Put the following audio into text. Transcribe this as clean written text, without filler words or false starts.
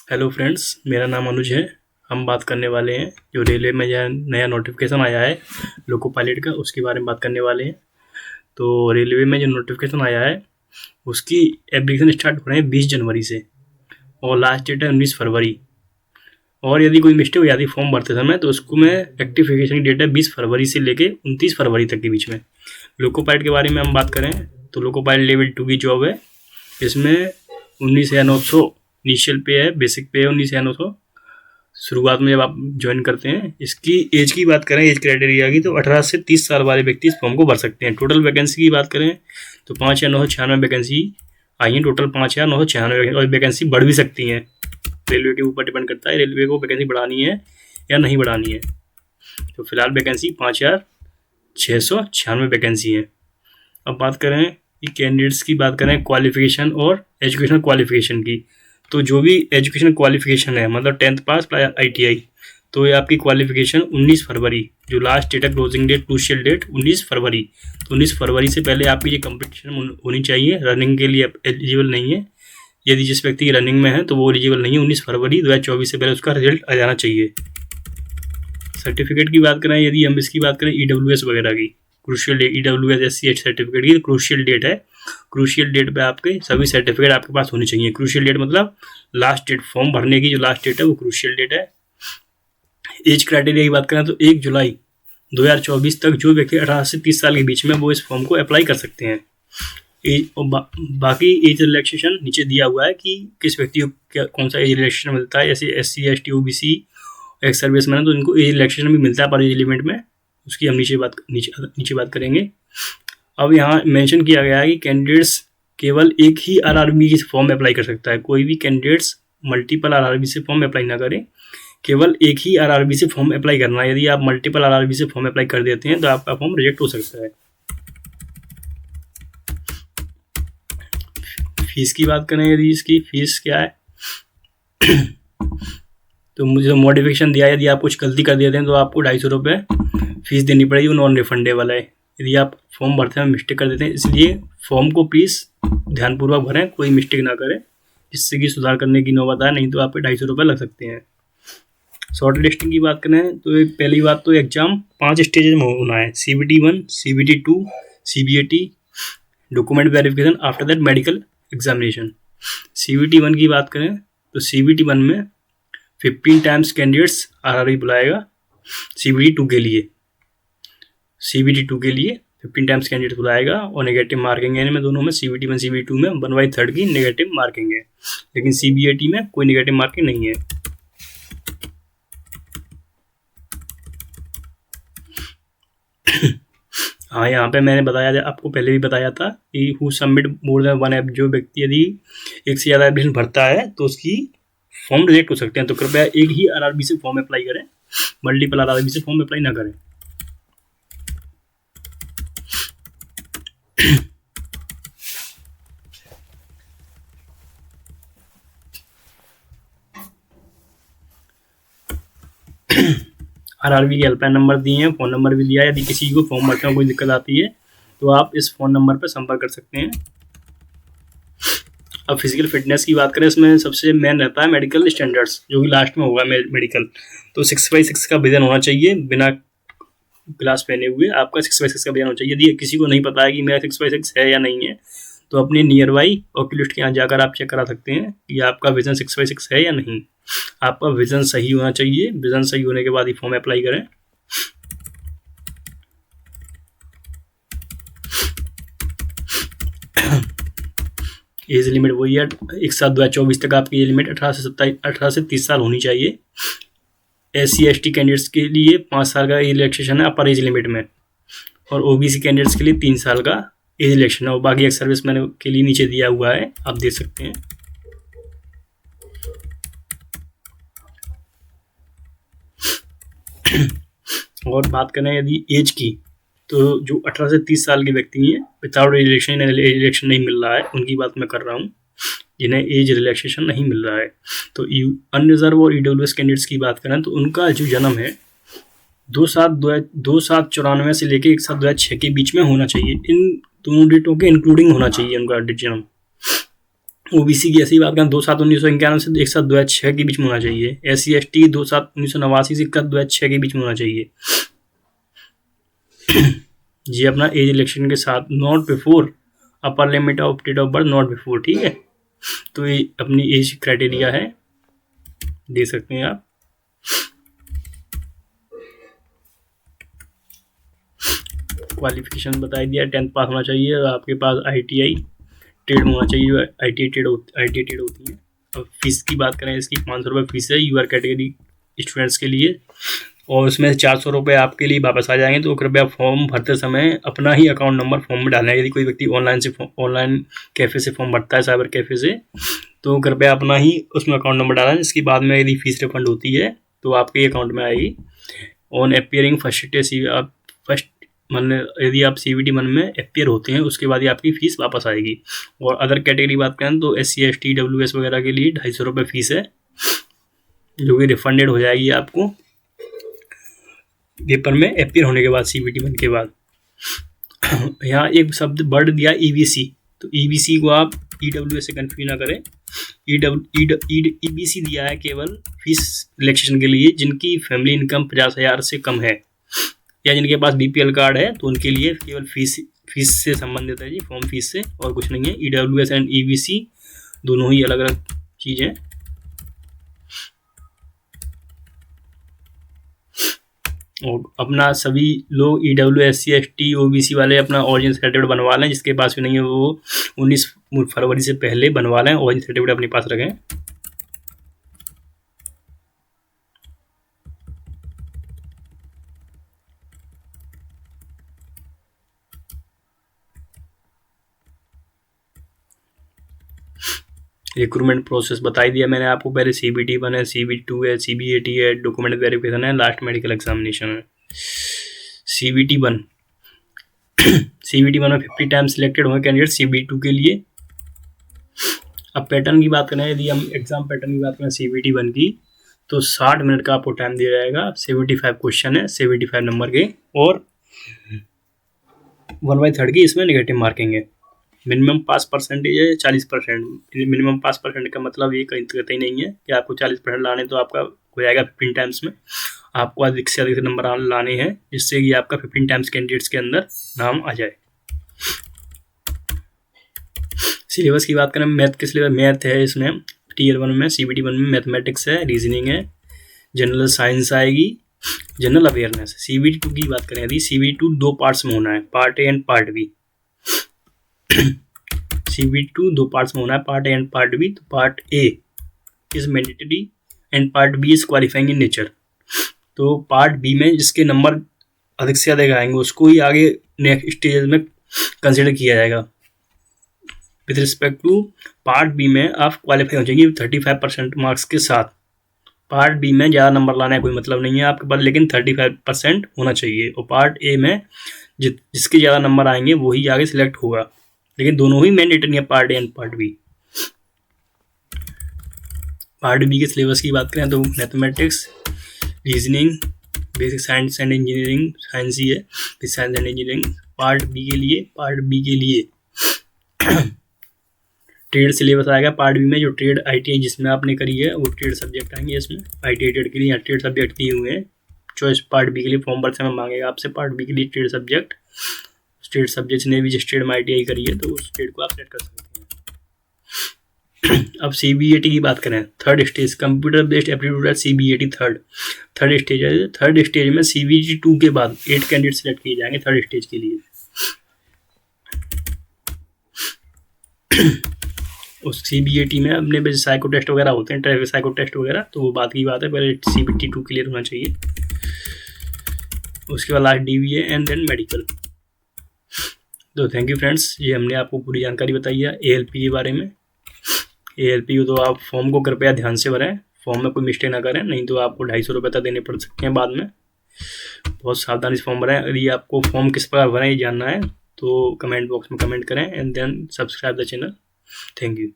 Hello friends, मेरा नाम अनुज है। हम बात करने वाले हैं जो रेलवे में यह नया नोटिफिकेशन आया है लोको पायलट का, उसके बारे में बात करने वाले हैं। तो रेलवे में जो नोटिफिकेशन आया है उसकी एप्लीकेशन स्टार्ट हो रहे हैं 20 जनवरी से और लास्ट डेट है 19 फरवरी। और यदि कोई मिस्टेक हो जाती फॉर्म भरते समय तो उसको में रेक्टिफिकेशन की डेट है 20 फरवरी से लेके 29 फरवरी तक के बीच में। लोको पायलट के बारे में हम बात करें तो लोको पायलट लेवल 2 की जॉब है। इसमें 19,900 इनिशियल पे है, बेसिक पे है 19,900 शुरुआत में जब आप ज्वाइन करते हैं। इसकी एज की बात करें, एज क्राइटेरिया की, तो 18 से 30 साल वाले व्यक्ति इस फॉर्म को भर सकते हैं। टोटल वैकेंसी की बात करें तो 5,996 वैकेंसी आई हैं टोटल, 5,996 और वैकेंसी बढ़ भी सकती हैं। रेलवे के ऊपर डिपेंड करता है रेलवे को वैकेंसी बढ़ानी है या नहीं बढ़ानी है। तो फिलहाल वैकेंसी 5,696 वैकेंसी है। अब बात करें कि कैंडिडेट्स की बात करें क्वालिफिकेशन और एजुकेशनल क्वालिफिकेशन की, तो जो भी एजुकेशन क्वालिफिकेशन है मतलब 10th पास ITI, तो ये आपकी क्वालिफिकेशन 19 फरवरी जो लास्ट डेट है, क्लोजिंग डेट क्रूशियल डेट 19 फरवरी। तो 19 फरवरी से पहले आपकी ये कंपटीशन होनी चाहिए। रनिंग के लिए एलिजिबल नहीं है। यदि जिस व्यक्ति की रनिंग में है तो वो एलिजिबल नहीं है। 19 फरवरी 2024 से पहले उसका रिजल्ट आ जाना चाहिए। सर्टिफिकेट की बात करें, यदि हम इसकी बात करें EWS वगैरह की, crucial date EWS SCH certificate की क्रूशियल डेट है। क्रूशियल डेट पे आपके सभी सर्टिफिकेट आपके पास होने चाहिए। क्रूशियल डेट मतलब लास्ट डेट, फॉर्म भरने की जो लास्ट डेट है वो क्रूशियल डेट है। एज क्राइटेरिया की बात करें तो 1 जुलाई 2024 तक जो व्यक्ति 18 से 30 साल के बीच में वो इस फॉर्म को अप्लाई कर सकते हैं। बाकी एज रिलैक्सेशन नीचे दिया हुआ है कि किस व्यक्ति को कौन सा एज रिलैक्सेशन मिलता है। जैसे SC ST OBC ex service man है तो इनको एज रिलैक्सेशन भी मिलता है पर एज लिमिट में, उसकी हम नीचे बात करेंगे। अब यहाँ मेंशन किया गया है कि कैंडिडेट्स केवल एक ही RRB की फॉर्म अप्लाई कर सकता है। कोई भी कैंडिडेट्स मल्टीपल RRB से फॉर्म अप्लाई ना करें, केवल एक ही RRB से फॉर्म अप्लाई करना है। यदि आप मल्टीपल RRB से फॉर्म अप्लाई कर देते हैं तो आपका फॉर्म रिजेक्ट हो सकता है। फीस की बात करें, यदि इसकी फीस क्या है तो मुझे जो मॉडिफिकेशन दिया है, यदि आप कुछ गलती कर देते हैं तो आपको 250 रुपये फीस देनी पड़ेगी, वो नॉन रिफंडेबल है। यदि आप फॉर्म भरते हैं मिस्टेक कर देते हैं, इसलिए फॉर्म को प्लीज़ ध्यानपूर्वक भरें, कोई मिस्टेक ना करें, जिससे कि सुधार करने की नौबत आए, नहीं तो आपके 250 रुपये लग सकते हैं। शॉर्ट लिस्टिंग की बात करें तो पहली बात तो एग्जाम 5 स्टेज में होना है। CBT 1, CBT 2, CBAT, document verification, after that medical examination. CBT 1 की बात करें तो CBT 1 में 15 टाइम्स कैंडिडेट्स RRB बुलाएगा। CBT 2 के लिए 15 टाइम्स कैंडिडेट बुलाएगा और नेगेटिव मार्किंग है इनमें दोनों में। CBT 1 CBT 2 में 1/3 की नेगेटिव मार्किंग है, लेकिन CBAT में कोई नेगेटिव मार्किंग नहीं है। हाँ, यहाँ पे मैंने बताया, आपको पहले भी बताया था कि who submit more than 1 app, जो व्यक्ति यदि एक से ज़्यादा एप्लीकेशन भरता है तो उसकी फॉर्म रिजेक्ट हो सकते हैं। तो कृपया एक ही RRB से फॉर्म अप्लाई करें, मल्टीपल RRB से फॉर्म अप्लाई ना करें। RRB के हेल्पलाइन नंबर दिए हैं, फ़ोन नंबर भी दिया है। यदि किसी को फॉर्म भरते में कोई दिक्कत आती है तो आप इस फ़ोन नंबर पर संपर्क कर सकते हैं। अब फिजिकल फिटनेस की बात करें, इसमें सबसे मेन रहता है मेडिकल स्टैंडर्ड्स, जो कि लास्ट में होगा मेडिकल। तो 6/6 का वजन होना चाहिए, बिना ग्लास पहने हुए आपका 6/6 का वजन होना चाहिए। यदि किसी को नहीं पता है कि मेरा 6/6 है या नहीं है तो अपने नियर बाई ऑक्यूलिस्ट के यहाँ जाकर आप चेक करा सकते हैं कि आपका विजन 6/6 है या नहीं। आपका विजन सही होना चाहिए। विजन सही होने के बाद ही फॉर्म अप्लाई करें। एज लिमिट वही है, 1/7/2024 तक आपकी एज लिमिट 18 से 30 साल होनी चाहिए। SC ST कैंडिडेट्स के लिए 5 साल का एज रिलैक्सेशन है अपर एज लिमिट में, और OBC कैंडिडेट्स के लिए 3 साल का एज रिलैक्सेशन है। और बाकी एक्स सर्विस मैन के लिए नीचे दिया हुआ है, आप देख सकते हैं। और बात करें यदि एज की, तो जो 18 से 30 साल के व्यक्ति हैं विदाउट एज रिलैक्सेशन नहीं मिल रहा है, उनकी बात मैं कर रहा हूँ, जिन्हें एज रिलैक्सेशन नहीं मिल रहा है। तो अनरिजर्व और EWS कैंडिडेट्स की बात करें तो उनका जो जन्म है 2/7/94 से लेकर 1/7/2006 के बीच में होना चाहिए। इन दोनों डेटों के इंक्लूडिंग होना चाहिए उनका जन्म। ओबीसी की ऐसी बात करें 2/7/1991 से 1/7/2006 के बीच में होना चाहिए। SC/ST 2/7/1989 से 1/2006 के बीच में होना चाहिए। ये अपना एज इलेक्शन के साथ not before upper limit of date of birth not before, ठीक है। तो ये अपनी एज क्राइटेरिया है, दे सकते हैं आप। क्वालिफिकेशन बता दिया, 10th पास होना चाहिए और आपके पास ITI ट्रेड होना चाहिए। ITI ट्रेड होती है। अब फीस की बात करें, इसकी 500 रुपये फीस है यूआर कैटेगरी स्टूडेंट्स के लिए, और उसमें से 400 रुपये आपके लिए वापस आ जाएंगे। तो कृपया फॉर्म भरते समय अपना ही अकाउंट नंबर फॉर्म में डालना है। यदि कोई व्यक्ति ऑनलाइन कैफ़े से फॉर्म भरता है, साइबर कैफ़े से, तो कृपया अपना ही उसमें अकाउंट नंबर डालना। इसके बाद में यदि फीस रिफंड होती है तो आपके अकाउंट में आएगी। ऑन अपियरिंग फर्स्ट यदि आप CVT 1 में अपियर होते हैं उसके बाद ही आपकी फ़ीस वापस आएगी। और अदर कैटेगरी बात करें तो SC/ST WS वगैरह के लिए 250 रुपये फ़ीस है, जो कि रिफंडेड हो जाएगी आपको पेपर में अपियर होने के बाद, CVT 1 के बाद। यहाँ एक शब्द वर्ड दिया EBC, तो EBC को आप EWS से कन्फ्यूज ना करें। EBC दिया है केवल फीस रिलैक्सेशन के लिए जिनकी फैमिली इनकम 50,000 से कम है या जिनके पास BPL कार्ड है, तो उनके लिए केवल फीस से संबंधित है जी, फॉर्म फीस से, और कुछ नहीं है। EWS एंड EBC दोनों ही अलग अलग चीज़ हैं। और अपना सभी लोग EWS SC/ST OBC वाले अपना ओरिजिनल सर्टिफिकेट बनवा लें। जिसके पास भी नहीं है वो 19 फरवरी से पहले बनवा लें, ओरिजिनल सर्टिफिकेट अपने पास रखें। रिक्रूटमेंट प्रोसेस बताई दिया मैंने आपको पहले। CBT 1 है, CBT 2 है, CBAT है, डॉक्यूमेंट वेरिफिकेशन है, लास्ट मेडिकल एग्जामिनेशन है। CBT 1 में 50 टाइम्स सिलेक्टेड हुए कैंडिडेट CBT 2 के लिए। अब पैटर्न की बात करें, यदि हम एग्जाम पैटर्न की बात करें CBT 1 की, तो 60 मिनट का आपको टाइम दिया जाएगा। 75 क्वेश्चन है, 75 नंबर के, और 1/3 की इसमें नेगेटिव मार्किंग है। मिनिमम पास परसेंटेज है 40%। मिनिमम पास परसेंट का मतलब ये कहीं नहीं है कि आपको 40% लाने, तो आपका हो जाएगा 15 टाइम्स में। आपको अधिक से अधिक नंबर लाने हैं जिससे कि आपका 15 टाइम्स कैंडिडेट्स के अंदर नाम आ जाए। सिलेबस की बात करें, मैथ के सिलेबस, मैथ है इसमें Tier 1 में, CBT 1 में मैथमेटिक्स है, रीजनिंग है, जनरल साइंस आएगी, जनरल अवेयरनेस। CBT 2 की बात करें, यदि CBT 2 2 पार्ट्स में होना है, part A and part B। CBT 2 2 parts में होना है, part A and part B। तो part A is mandatory and part B is qualifying in nature. तो पार्ट B में जिसके नंबर अधिक से अधिक आएंगे उसको ही आगे नेक्स्ट स्टेज में कंसिडर किया जाएगा। With respect to part B में आप क्वालिफाई हो जाएंगे 35% मार्क्स के साथ। पार्ट B में ज़्यादा नंबर लाना है कोई मतलब नहीं है आपके पास, लेकिन 35% होना चाहिए। और पार्ट A में जिसके ज़्यादा नंबर आएंगे वही आगे सिलेक्ट होगा, लेकिन दोनों ही मैंडेटरी है, part A and part B। Part B के सिलेबस की बात करें तो mathematics, reasoning, basic science and engineering, science ही है, science and engineering. Part B के लिए ट्रेड सिलेबस आएगा। पार्ट B में जो ट्रेड ITI जिसमें आपने करी है वो ट्रेड सब्जेक्ट आएंगे इसमें। ITI ट्रेड के लिए यहाँ ट्रेड सब्जेक्ट दिए हुए हैं। चॉइस पार्ट B के लिए फॉर्म भरते समय मांगेगा आपसे पार्ट B के लिए ट्रेड सब्जेक्ट ने भी जिस ट्रेड में ITI करी है तो उस ट्रेड को आप सेलेक्ट कर सकते हैं। अब CBAT की बात करें, third stage computer based aptitude CBAT third stage है। थर्ड स्टेज में CBT 2 के बाद 8 कैंडिडेट सेलेक्ट किए जाएंगे थर्ड स्टेज के लिए। उस CBAT में अपने पे साइको टेस्ट वगैरह होते हैं, ट्रैफिक साइको टेस्ट वगैरह, तो वो बात की बात है, पहले CBT 2 क्लियर होना चाहिए। उसके बाद last DVA and then medical. तो थैंक यू फ्रेंड्स, ये हमने आपको पूरी जानकारी बताई है ALP के बारे में। ALP तो आप फॉर्म को कृपया ध्यान से भरें, फॉर्म में कोई मिस्टेक ना करें, नहीं तो आपको 250 रुपये तक देने पड़ सकते हैं बाद में। बहुत सावधानी से फॉर्म भरें। यदि आपको फॉर्म किस प्रकार भरें ये जानना है तो कमेंट बॉक्स में कमेंट करें and then subscribe the channel. Thank you.